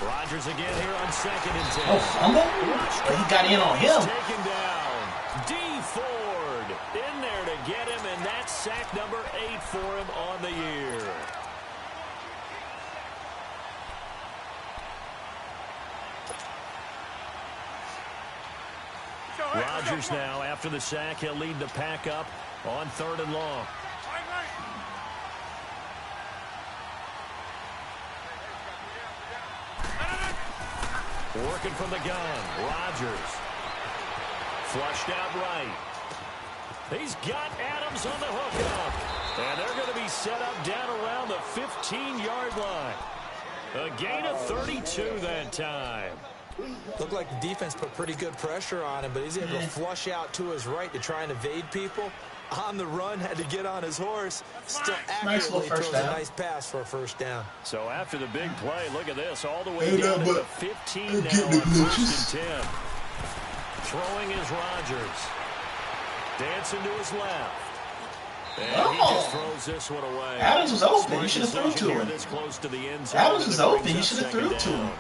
Rodgers again here on second and 10. Oh, fumble? Oh, he got in on him. Taken down. D. Ford in there to get him, and that's sack number 8 for him on the year. Rodgers now, after the sack, he'll lead the pack up on 3rd and long. Working from the gun, Rodgers. Flushed out right. He's got Adams on the hookup. And they're going to be set up down around the 15-yard line. A gain of 32 that time. Looked like the defense put pretty good pressure on him, but he's able to flush out to his right to try and evade people. On the run, had to get on his horse. Still accurately throws a nice pass for a first down. So after the big play, look at this. All the way down to the 15 now on 1st and 10. Throwing is Rodgers. Dancing to his left. And he just throws this one away. Adams was open. You should have threw to him. This close to the end zone. Adams was open. You should have threw to him.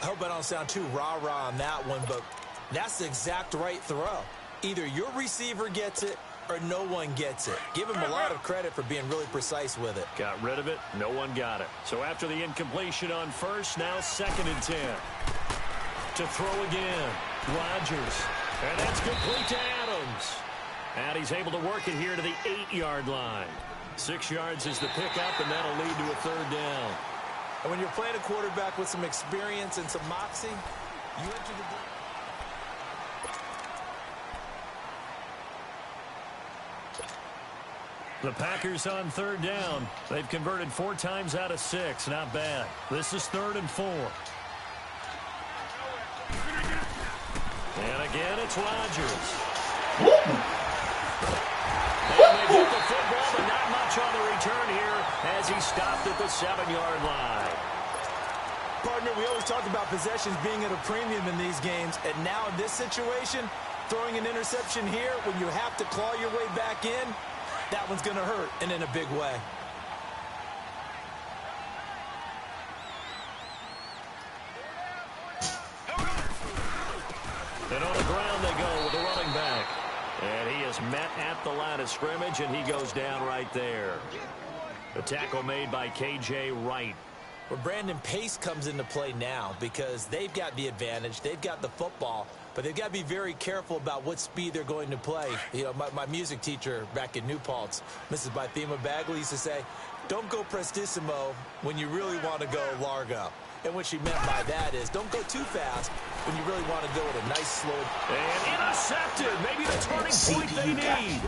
I hope I don't sound too rah-rah on that one, but that's the exact right throw. Either your receiver gets it or no one gets it. Give him a lot of credit for being really precise with it. Got rid of it. No one got it. So after the incompletion on first, now 2nd and 10. To throw again. Rodgers. And that's complete to Adams. And he's able to work it here to the 8-yard line. 6 yards is the pickup, and that'll lead to a 3rd down. And when you're playing a quarterback with some experience and some moxie, you enter the... The Packers on 3rd down. They've converted 4 times out of 6. Not bad. This is 3rd and 4. And again, it's Rodgers. And they get the football, but not much on the return here as he stopped at the 7-yard line. Partner, we always talk about possessions being at a premium in these games, and now in this situation, throwing an interception here when you have to claw your way back in, that one's going to hurt, and in a big way. And on the ground they go with the running back. And he is met at the line of scrimmage, and he goes down right there. The tackle made by K.J. Wright. Well, Brandon, pace comes into play now because they've got the advantage. They've got the football, but they've got to be very careful about what speed they're going to play. You know, my music teacher back in New Paltz, Mrs. Bythema Bagley, used to say, don't go prestissimo when you really want to go largo. And what she meant by that is don't go too fast when you really want to go at a nice slow. And intercepted. Maybe the turning point they need.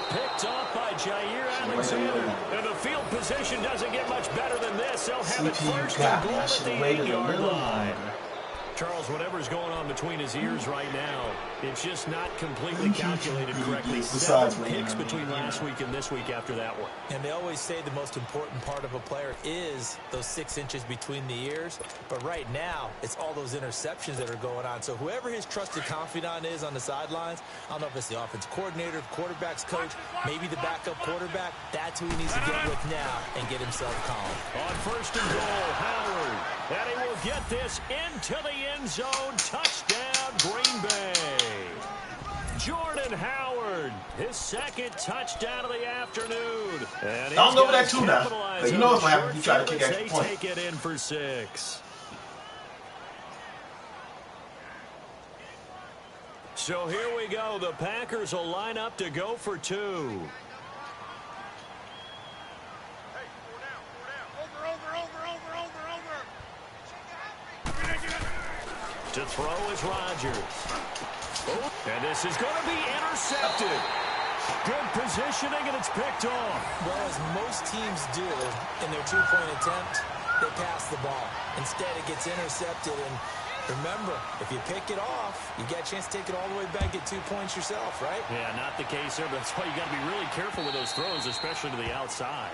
Picked off by Jair Alexander. And the field position doesn't get much better than this. They'll have it first and goal at the 8-yard line. Charles, whatever's going on between his ears right now, it's just not completely calculated correctly. 7 picks between last week and this week after that one. And they always say the most important part of a player is those 6 inches between the ears. But right now, it's all those interceptions that are going on. So whoever his trusted confidant is on the sidelines, I don't know if it's the offensive coordinator, quarterback's coach, maybe the backup quarterback, that's who he needs to get with now and get himself calm. On first and goal, Howard. And he will get this into the end zone. Touchdown, Green Bay. Jordan Howard, his 2nd touchdown of the afternoon. And don't go with that too now. But you know what's going to happen. You try to kick extra point. They take it in for 6. So here we go. The Packers will line up to go for 2. To throw is Rodgers. Oh, and this is going to be intercepted. Good positioning, and it's picked off. Well, as most teams do in their two-point attempt, they pass the ball. Instead, it gets intercepted. And remember, if you pick it off, you get a chance to take it all the way back, get 2 points yourself, right? Yeah, not the case there, but that's why you got to be really careful with those throws, especially to the outside.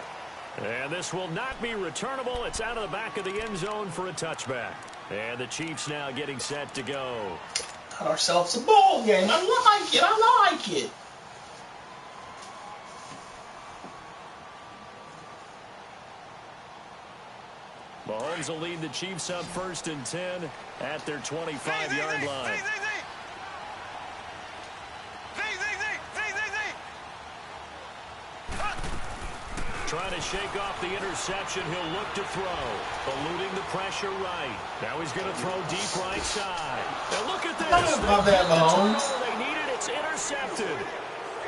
And this will not be returnable. It's out of the back of the end zone for a touchback. And the Chiefs now getting set to go. Got ourselves a ball game. I like it. I like it. Mahomes will lead the Chiefs up 1st and 10 at their 25-yard line. Trying to shake off the interception. He'll look to throw. Eluding the pressure right. Now he's going to throw deep right side. And look at this. My bad, Mahomes. They need it. It's intercepted.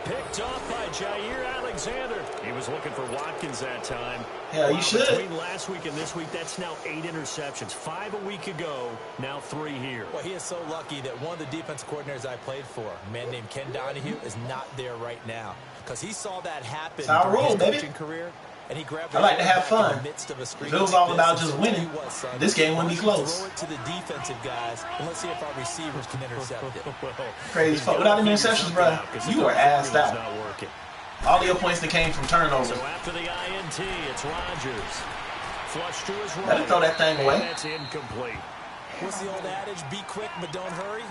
Picked off by Jair Alexander. He was looking for Watkins that time. Yeah, you should. Between last week and this week, that's now 8 interceptions. 5 a week ago, now 3 here. Well, he is so lucky that one of the defense coordinators I played for, a man named Ken Donahue, is not there right now. Because he saw that happen during his coaching career, and he grabbed I like to have fun. If it was all about just winning, this game wouldn't be close. Throw it to the defensive guys, and let's see if our receivers can intercept it. Crazy fuck. Without the interceptions, bro, you were assed out. All your points that came from turnovers. So after the INT, it's Rodgers. Flush to his right. Better throw that thing away. That's incomplete. What's the old adage? Be quick, but don't hurry.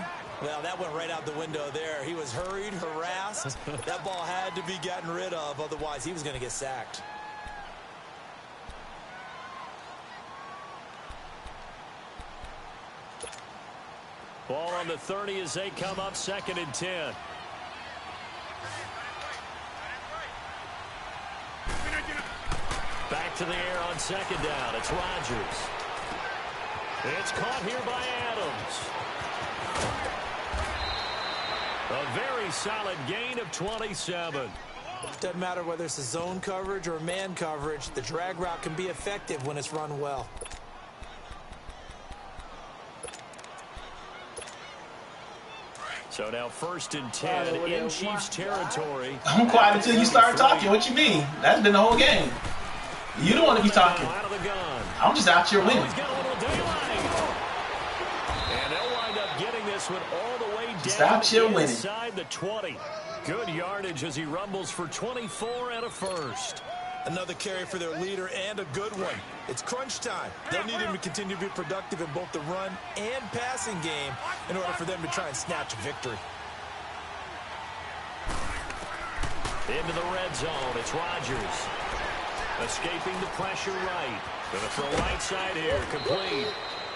Well, that went right out the window there. He was hurried, harassed. That ball had to be gotten rid of, otherwise he was going to get sacked. Ball on the 30 as they come up 2nd and 10. Back to the air on 2nd down. It's Rodgers. It's caught here by Adams. A very solid gain of 27. Doesn't matter whether it's a zone coverage or man coverage. The drag route can be effective when it's run well. So now 1st and 10 in Chiefs territory. I'm quiet until you start talking. What you mean? That's been the whole game. You don't want to be talking. I'm just out here winning. He's got a little daylight. And they'll wind up getting this one all the way down inside the 20. Good yardage as he rumbles for 24 and a first. Another carry for their leader and a good one. It's crunch time. They'll need him to continue to be productive in both the run and passing game in order for them to try and snatch a victory. Into the red zone. It's Rodgers. Escaping the pressure right. Going to throw right side here. Complete.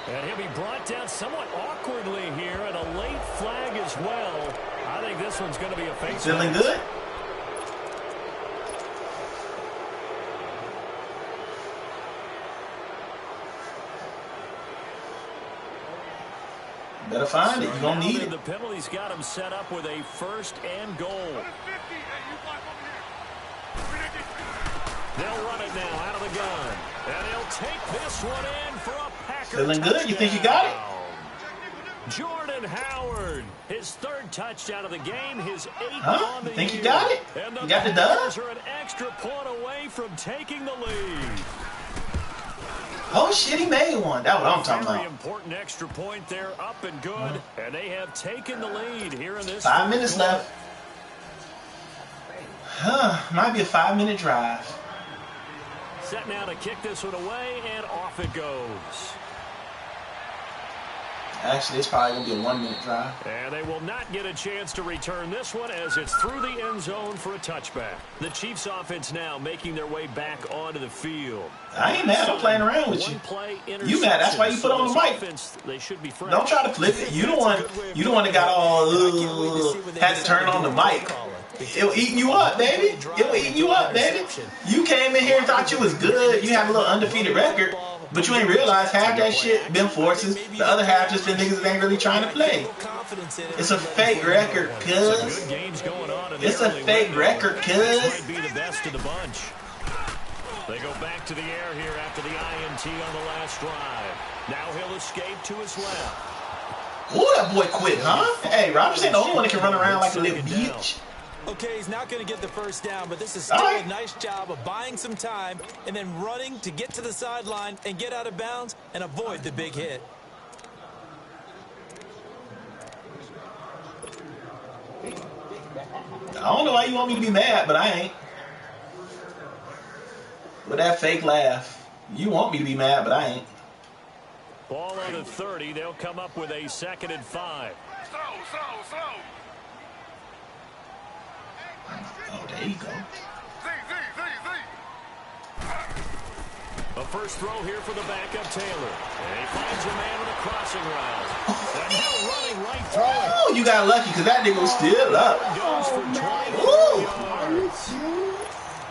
And he'll be brought down somewhat awkwardly here, and a late flag as well. I think this one's going to be a face. Feeling good? Better find it. You're going to need it. The penalty's got him set up with a 1st and goal. They'll run it now out of the gun. And he'll take this one in for a Packer Feeling touchdown. good? You think you got it? Jordan Howard, his 3rd touchdown of the game, his 8th Huh? on the You think year. you got it? And the You got the Packers dub? are an extra point away from taking the lead. Oh, shit, he made one. That's what I'm talking Very about. important extra point there, up and good. And they have taken the lead here in this. 5 minutes left. Might be a 5-minute drive. Set now to kick this one away, and off it goes. Actually, it's probably going to be a 1-minute drive. And they will not get a chance to return this one as it's through the end zone for a touchback. The Chiefs offense now making their way back onto the field. I ain't mad. I'm playing around with you. You mad. That's why you put on the mic. They should be fresh. Don't try to flip it. You the one that got all had to turn on the mic. It was eating you up, baby. It was eating you up, baby. You came in here and thought you was good. You had a little undefeated record. But you ain't realized half that shit been forces. The other half just been niggas that ain't really trying to play. It's a fake record, cuz. It's a fake record, cuz. Be the best of the bunch. They go back to the air here after the INT on the last drive. Now he'll escape to his left. Ooh, that boy quit, huh? Hey, Rodgers ain't the only one that can run around like a little bitch. Okay, he's not going to get the first down, but this is still a nice job of buying some time and then running to get to the sideline and get out of bounds and avoid the big hit. I don't know why you want me to be mad, but I ain't. With that fake laugh. You want me to be mad, but I ain't. Ball on the 30. They'll come up with a 2nd and 5. Slow. Oh, there you go. A first throw here for the backup Taylor. And he finds a man with a crossing route. And now running right through it. Oh, you got lucky because that nigga was still up. Goes for 24 yards.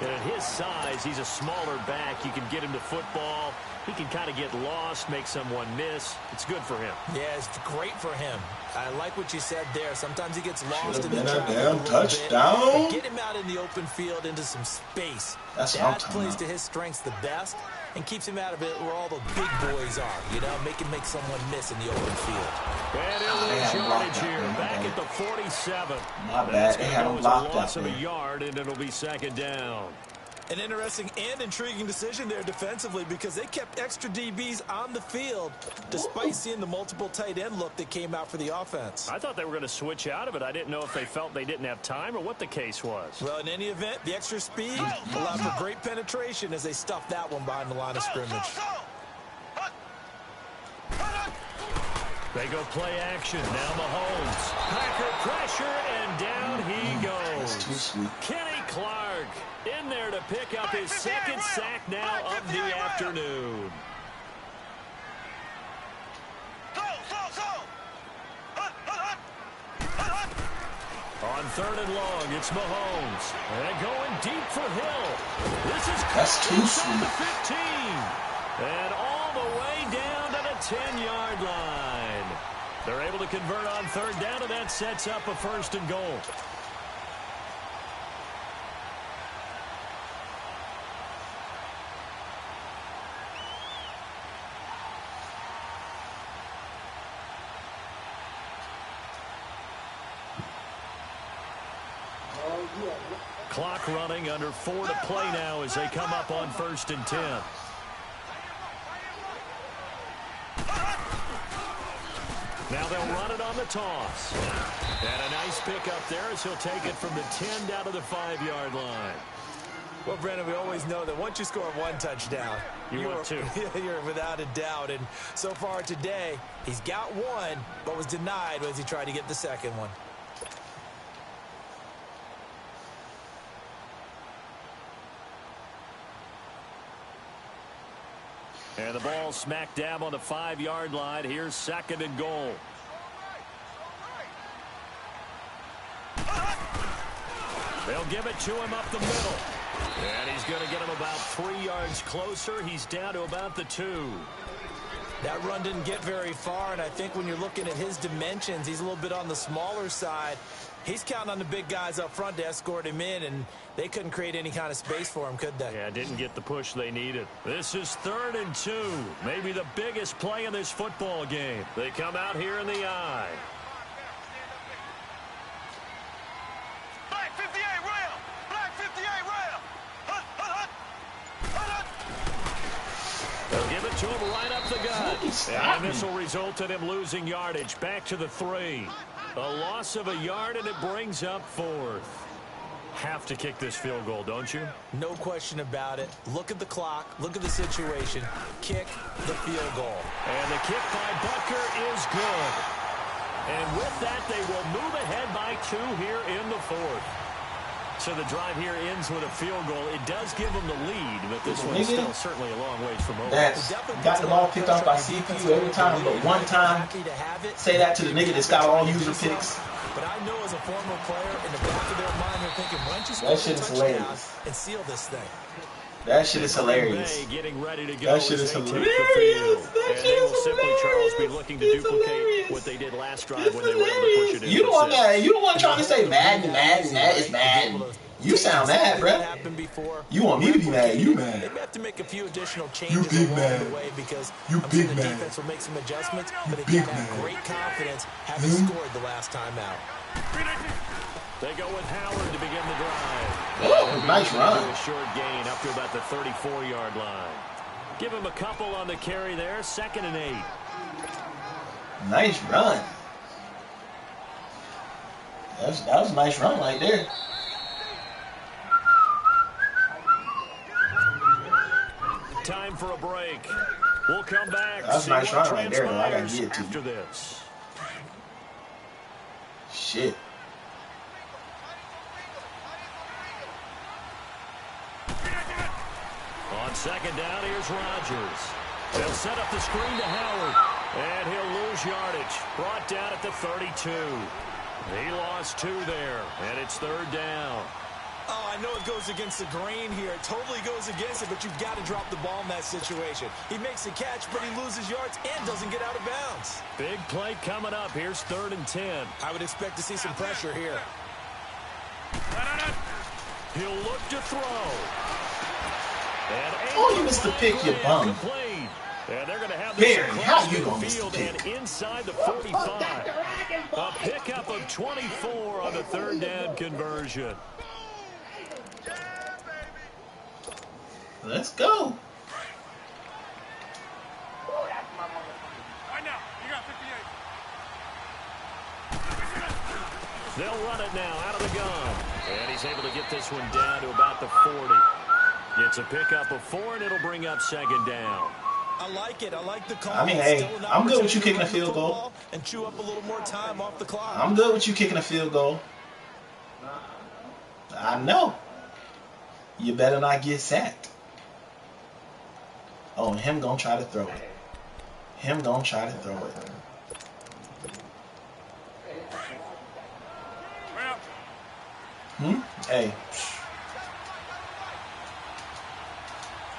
And at his size, he's a smaller back. You can get him to football. He can kind of get lost, make someone miss. It's good for him. Yeah, it's great for him. I like what you said there. Sometimes he gets lost in the traffic. damn Touchdown. Get him out in the open field into some space. That plays to his strengths the best and keeps him out of it where all the big boys are. You know, make someone miss in the open field. And it'll lose yardage here. Back at the 47. My bad. They had him blocked up. Loss of a yard, and it'll be 2nd down. An interesting and intriguing decision there defensively because they kept extra DBs on the field despite seeing the multiple tight end look that came out for the offense. I thought they were going to switch out of it. I didn't know if they felt they didn't have time or what the case was. Well, in any event, the extra speed allowed for great penetration as they stuffed that one behind the line of scrimmage. They go play action. Now Mahomes. Packer pressure, and down he goes. That's too sweet. Kenny Clark in there to pick up his 2nd sack now of the afternoon. On 3rd and long, it's Mahomes. And going deep for Hill. That's too sweet. The 15. And all the way down to the 10-yard line. They're able to convert on 3rd down, and that sets up a 1st and goal. Clock running, under 4 to play now as they come up on 1st and 10. Now they'll run it on the toss. And a nice pickup there as he'll take it from the 10 down to the 5-yard line. Well, Brandon, we always know that once you score 1 touchdown, you're 2. You're without a doubt. And so far today, he's got 1, but was denied as he tried to get the 2nd one. And the ball smack dab on the 5-yard line. Here's 2nd and goal. They'll give it to him up the middle. And he's going to get him about 3 yards closer. He's down to about the 2. That run didn't get very far, and I think when you're looking at his dimensions, he's a little bit on the smaller side. He's counting on the big guys up front to escort him in, and they couldn't create any kind of space for him, could they? Yeah, didn't get the push they needed. This is 3rd and 2. Maybe the biggest play in this football game. They come out here in the I. Black 58 rail! Black 58 rail! They'll give it to him right up the gut. And this will result in him losing yardage. Back to the 3. A loss of a yard, and it brings up 4th. Have to kick this field goal, don't you? No question about it. Look at the clock. Look at the situation. Kick the field goal. And the kick by Butker is good. And with that, they will move ahead by 2 here in the 4th. So the drive here ends with a field goal. It does give them the lead, but this one's still certainly a long ways from over. That's got the ball picked off by CPU every time, but one time, say that to the nigga that's got all user picks. But I know as a former player, in the back of their mind, they're thinking, why don't you score that shit is hilarious and seal this thing? That shit is hilarious. Getting ready to go. That shit is hilarious. And they will simply, Charles, be looking to duplicate what they did last drive when they were able to push it in. You the one that you the one trying to say Madden. It's Madden. You sound mad, bro. You want me to be mad? You mad? They may have to make a few additional changes along the way because you I'm big sure the man. defense will make some adjustments, but they big can have man. great confidence having scored the last time out. They go with Howard to begin the drive. Oh, nice run. A short gain up to about the 34-yard line. Give him a couple on the carry there. 2nd and 8. Nice run. That was a nice run right there. Time for a break. We'll come back. That's a nice run right there, though. I gotta give it to you. After this. Shit. On 2nd down, here's Rodgers. They'll set up the screen to Howard. And he'll lose yardage. Brought down at the 32. He lost 2 there. And it's 3rd down. Oh, I know it goes against the grain here. It totally goes against it, but you've got to drop the ball in that situation. He makes the catch, but he loses yards and doesn't get out of bounds. Big play coming up. Here's 3rd and 10. I would expect to see some pressure here. He'll look to throw. Oh, you missed the pick, you bum. And they're going to have Barry, how you gonna miss the field pick? and inside the 45. A pickup of 24 on the 3rd down conversion. Let's go. Right now, you got 58. They'll run it now out of the gun. And he's able to get this one down to about the 40. It's a pickup of 4, and it'll bring up 2nd down. I like it. I like the call. I mean, hey, I'm good with you kicking a field goal. And chew up a little more time off the clock. I'm good with you kicking a field goal. I know. You better not get sacked. Oh, him gonna try to throw it. Him gonna try to throw it. Hey.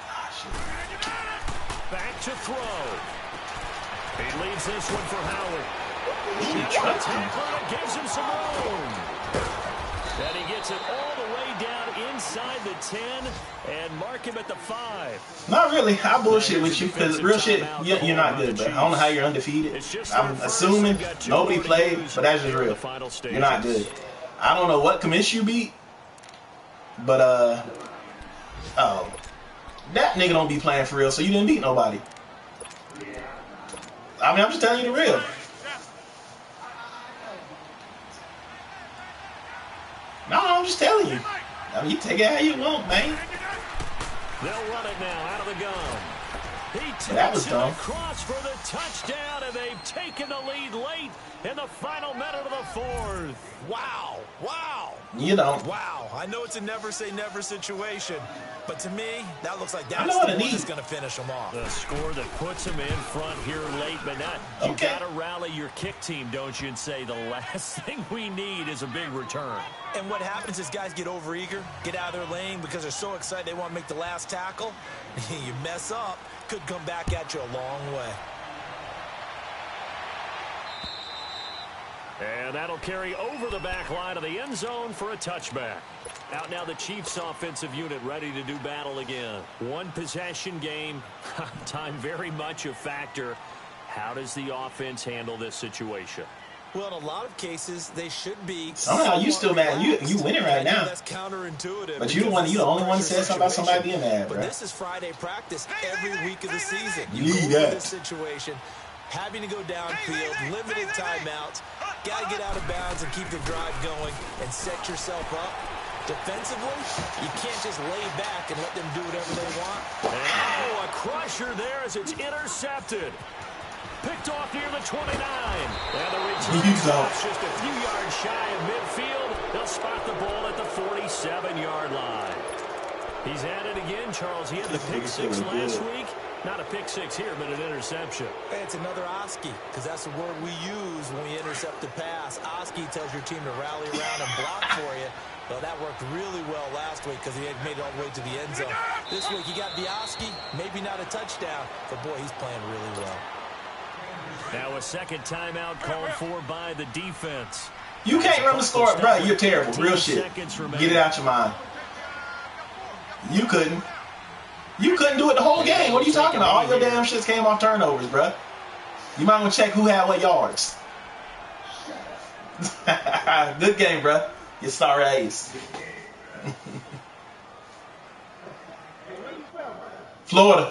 Ah, shit. Back to throw. He leads this one for Howard. He tripped him. Gives him some room. And he gets it all the way down inside the 10 and mark him at the 5. Not really. I bullshit with you because real shit, you're not good. But I don't know how you're undefeated. I'm assuming nobody played, but that's just real. You're not good. I don't know what commission you beat, but oh, that nigga don't be playing for real, so you didn't beat nobody. I mean, I'm just telling you the real. No, I'm just telling you. I mean, you take it how you want, man. They'll run it now out of the gun. He that was takes it dumb. across for the touchdown, and they've taken the lead late in the final minute of the 4th. Wow. Wow. You don't. Wow. I know it's a never say never situation, but to me, that looks like that's know what the I one need. that's going to finish them off. The score that puts him in front here late, but not. You Okay. got to rally your kick team, don't you, and say the last thing we need is a big return. And what happens is guys get overeager, get out of their lane because they're so excited they want to make the last tackle. You mess up, could come back at you a long way. And that'll carry over the back line of the end zone for a touchback. Out now the Chiefs offensive unit ready to do battle again. One possession game. Time very much a factor. How does the offense handle this situation? Well, in a lot of cases, they should be. Somehow you still mad. You winning right now. That's counterintuitive. But you the only one said something about somebody being mad, But bro. this is Friday practice every week of the season. You You need go into that. this situation, having to go downfield, limited timeouts, got to get out of bounds and keep the drive going and set yourself up. Defensively, you can't just lay back and let them do whatever they want. Oh, a crusher there as it's intercepted. Picked off near the 29. And the return stops just a few yards shy of midfield. They'll spot the ball at the 47-yard line. He's at it again, Charles. He had the pick 6 last week. Not a pick 6 here, but an interception. Hey, it's another Oski, because that's the word we use when we intercept the pass. Oski tells your team to rally around and block for you. Well, that worked really well last week because he had made it all the way to the end zone. This week, you got the Oski, maybe not a touchdown, but boy, he's playing really well. Now a second timeout called for by the defense. You can't run the score, bro. You're terrible. Real shit. Get it out your mind. You couldn't. You couldn't do it the whole game. What are you talking about? All your damn shits came off turnovers, bro. You might want to check who had what yards. Good game, bro. You sorry ace. Florida. Florida.